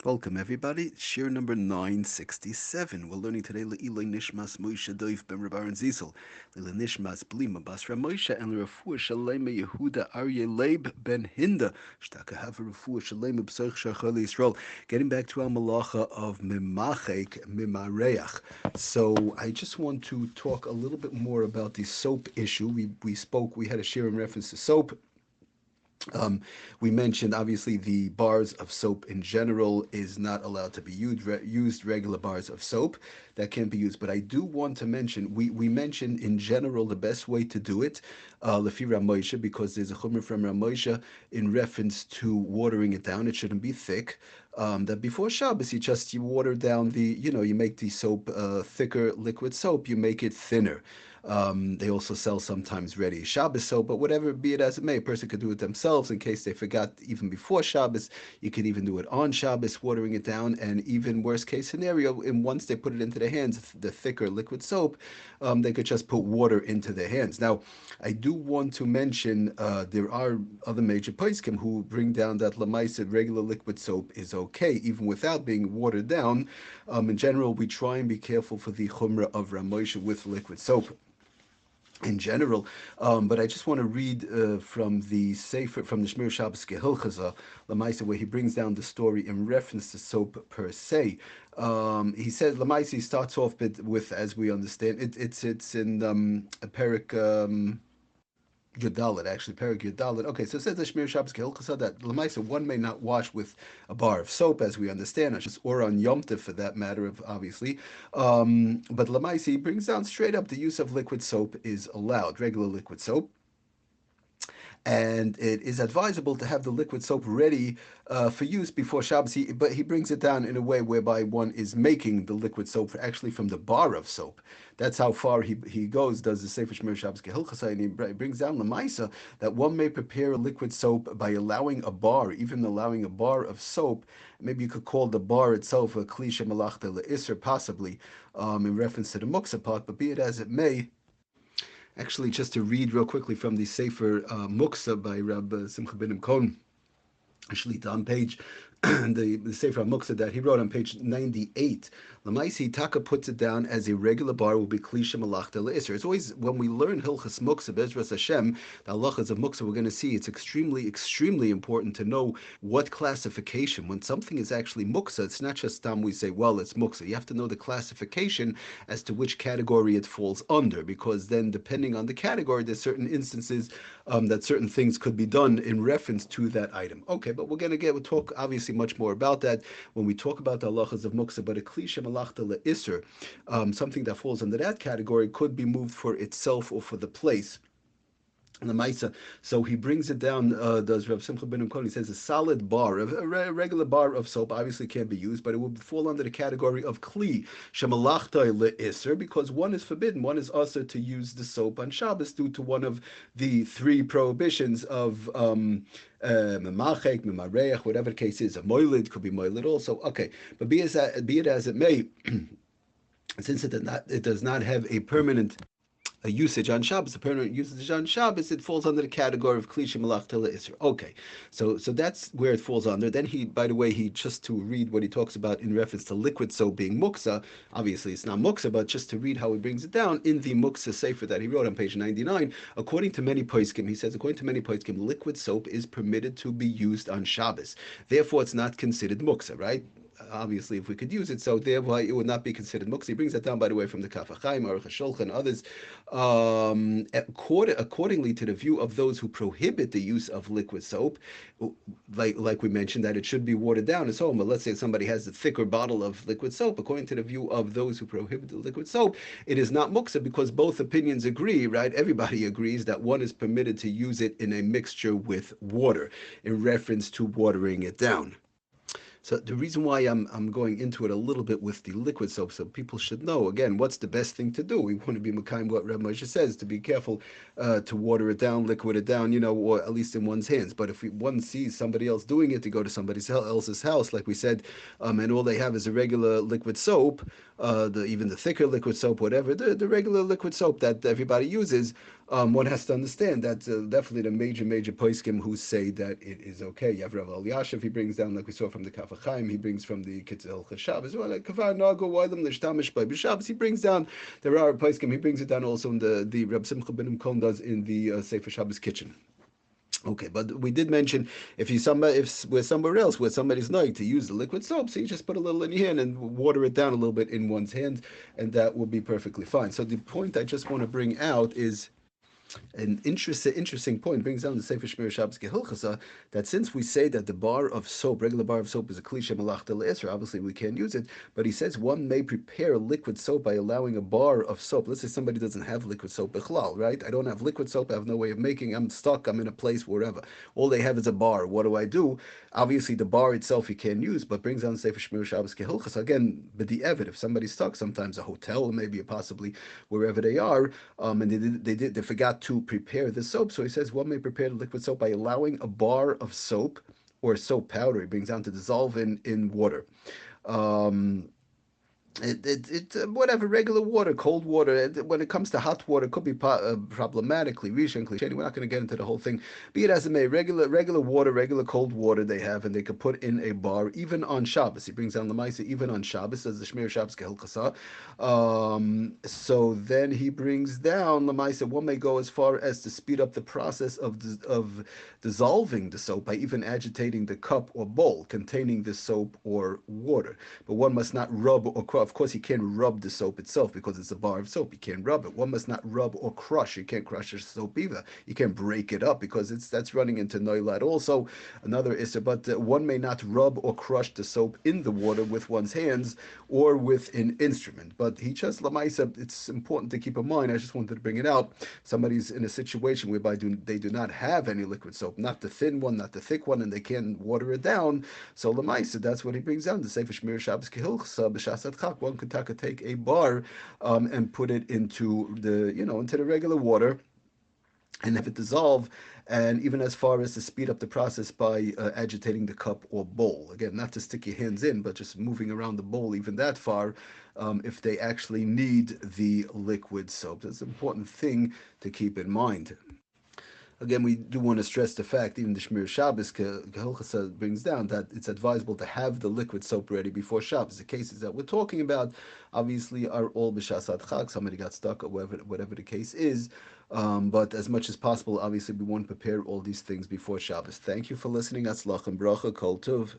Welcome everybody. Shir number 967. We're learning today Le'ilay Nishmas Moshe Doif Ben Rabaran Zizel. Le'ilay Nishmas Blima Basra Moshe and L'Rafua Shalema Yehuda Aryeh Leib Ben Hinda. Shtaka Hava Rafua Shalema B'Soich Shachar Yisrael. Getting back to our malacha of MEMACHAIK, MEMAREACH. So I just want to talk a little bit more about the soap issue. We had a shir in reference to soap. Um, we mentioned obviously the bars of soap in general is not allowed to be used regular bars of soap that can be used. But I do want to mention we mentioned in general the best way to do it, Lefi Ramosha, because there's a chumrah from Ramosha in reference to watering it down. It shouldn't be thick. That before Shabbos you water down you make the soap thicker liquid soap, you make it thinner. They also sell sometimes ready Shabbos soap, but whatever, be it as it may, a person could do it themselves in case they forgot even before Shabbos. You could even do it on Shabbos, watering it down, and even worst case scenario, and once they put it into their hands, the thicker liquid soap, they could just put water into their hands. Now, I do want to mention there are other major poskim who bring down that lamaisa regular liquid soap is okay, even without being watered down. In general, we try and be careful for the chumrah of Ramosha with liquid soap in general. But I just want to read from the Sefer, from the Shmir Shabbos HILCHOS Lamaisa, where he brings down the story in reference to soap per se. He says Lamaisa, he starts off with, as we understand, it's in a parak. Yudalit, actually, Perak Yudalit. Okay, so it says the Shmir Shabbos Kehilchasa that Lamaisa, one may not wash with a bar of soap, as we understand, or on Yom Tov for that matter, of obviously. But Lamaisa, he brings down straight up the use of liquid soap is allowed, regular liquid soap, and it is advisable to have the liquid soap ready for use before Shabbos. But he brings it down in a way whereby one is making the liquid soap actually from the bar of soap. That's how far he goes, does the Sefer Shmer Shabbos Kehilchasai, and he brings down the Maisa that one may prepare a liquid soap by allowing a bar, even allowing a bar of soap. Maybe you could call the bar itself a klisha malachta le'isr, possibly, in reference to the muksa part, but be it as it may, actually, just to read real quickly from the Sefer Muksa by Rabbi Simcha ben Cohen, Shlita on page the Sefer Muksa that he wrote on page 98. Lamaisi Taka puts it down as a regular bar will be Klisha Malachta Le'isr. It's always, when we learn Hilchas Muksa, Bezras Hashem, the halachas of Muksa, we're going to see it's extremely, extremely important to know what classification. When something is actually Muksa, it's not just time we say, well, it's Muksa. You have to know the classification as to which category it falls under, because then depending on the category, there's certain instances that certain things could be done in reference to that item. Okay, but we'll talk obviously much more about that when we talk about the halachas of muksa. But a klisha malachta le'isr, something that falls under that category, could be moved for itself or for the place. The Maisa, so he brings it down. Does Rav Simcha ben Ukon? He says a solid bar, a regular bar of soap, obviously can't be used, but it will fall under the category of kli shemalachtai le'iser, because one is forbidden, one is also to use the soap on Shabbos due to one of the three prohibitions of memachek, memareach, whatever the case is. A moilid could be moilid also. Okay, but be it as it may, since it does not have a permanent a usage on Shabbos, a permanent usage on Shabbos, it falls under the category of Klisha Malach Tila Isra. Okay, so that's where it falls under. Then by the way, just to read what he talks about in reference to liquid soap being muksa, obviously it's not muksa, but just to read how he brings it down in the muksa sefer that he wrote on page 99, according to many poskim, he says, according to many poskim, liquid soap is permitted to be used on Shabbos. Therefore, it's not considered muksa, right? Obviously, if we could use it, so thereby it would not be considered muksa. He brings that down, by the way, from the Kaf HaChaim, Aruch HaShulchan, and others. Accordingly to the view of those who prohibit the use of liquid soap, like we mentioned, that it should be watered down and so on. But let's say somebody has a thicker bottle of liquid soap. According to the view of those who prohibit the liquid soap, it is not muksa, because both opinions agree, right? Everybody agrees that one is permitted to use it in a mixture with water in reference to watering it down. So the reason why I'm going into it a little bit with the liquid soap, so people should know, again, what's the best thing to do. We want to be Mekayim what Reb Moshe says, to be careful to water it down, liquid it down, or at least in one's hands. But if one sees somebody else doing it, to go to somebody else's house, like we said, and all they have is a regular liquid soap, even the thicker liquid soap, whatever, the regular liquid soap that everybody uses, one has to understand that definitely the major poskim who say that it is okay. You have Rav Elyashiv, he brings down, like we saw from the Kaf HaChaim, he brings from the HILCHOS SHABBOS, well, like Kavar Nago Waidam L'Shtamish by B'Shabbos, he brings down, there are poskim, he brings it down also in the Reb Simcha ben Imkon does in the Sefer Shabbos kitchen. Okay, but we did mention if we're somewhere else where somebody's like to use the liquid soap, so you just put a little in your hand and water it down a little bit in one's hand, and that will be perfectly fine. So the point I just want to bring out is an interesting point brings down the Sefer Shmir Shabbos Gehilchasa that since we say that the bar of soap, regular bar of soap, is a klisha malachta le'esra, obviously we can't use it, but he says one may prepare liquid soap by allowing a bar of soap. Let's say somebody doesn't have liquid soap bichlal, right? I don't have liquid soap, I have no way of making, I'm stuck, I'm in a place wherever. All they have is a bar. What do I do? Obviously the bar itself you can't use, but brings down the Sefer Shmir Shabbos Gehilchasa. Again, but the evid, if somebody's stuck, sometimes a hotel, maybe possibly wherever they are, and they forgot to prepare the soap. So he says one may prepare the liquid soap by allowing a bar of soap or soap powder. He brings down to dissolve in water. Um, whatever, regular water, cold water. When it comes to hot water, it could be problematically rishon klisheni. We're not going to get into the whole thing. Be it as it may, regular water, regular cold water they have, and they could put in a bar even on Shabbos. He brings down the Maisa even on Shabbos, as the Shmir Shabbos Gehilchasa. So then he brings down the Maisa. One may go as far as to speed up the process of dissolving the soap by even agitating the cup or bowl containing the soap or water. But one must not rub or crush. Of course, you can't rub the soap itself because it's a bar of soap. You can't rub it. One must not rub or crush. You can't crush the soap either. You can't break it up because that's running into noilat. Also, another issue. But one may not rub or crush the soap in the water with one's hands or with an instrument. But he just lamaisa. It's important to keep in mind. I just wanted to bring it out. Somebody's in a situation whereby they do not have any liquid soap, not the thin one, not the thick one, and they can't water it down. So lamaisa, that's what he brings down. The Sefer Shmir Shabbos Kehilchasa b'Shasat Chak. One could take a bar and put it into the regular water and have it dissolve, and even as far as to speed up the process by agitating the cup or bowl. Again, not to stick your hands in, but just moving around the bowl even that far if they actually need the liquid soap. That's an important thing to keep in mind. Again, we do want to stress the fact, even the Shmir Shabbos Kehilchasa brings down that it's advisable to have the liquid soap ready before Shabbos. The cases that we're talking about, obviously, are all b'shasat chag. Somebody got stuck, or whatever the case is. But as much as possible, obviously, we want to prepare all these things before Shabbos. Thank you for listening. Atzlach and bracha, kol tov.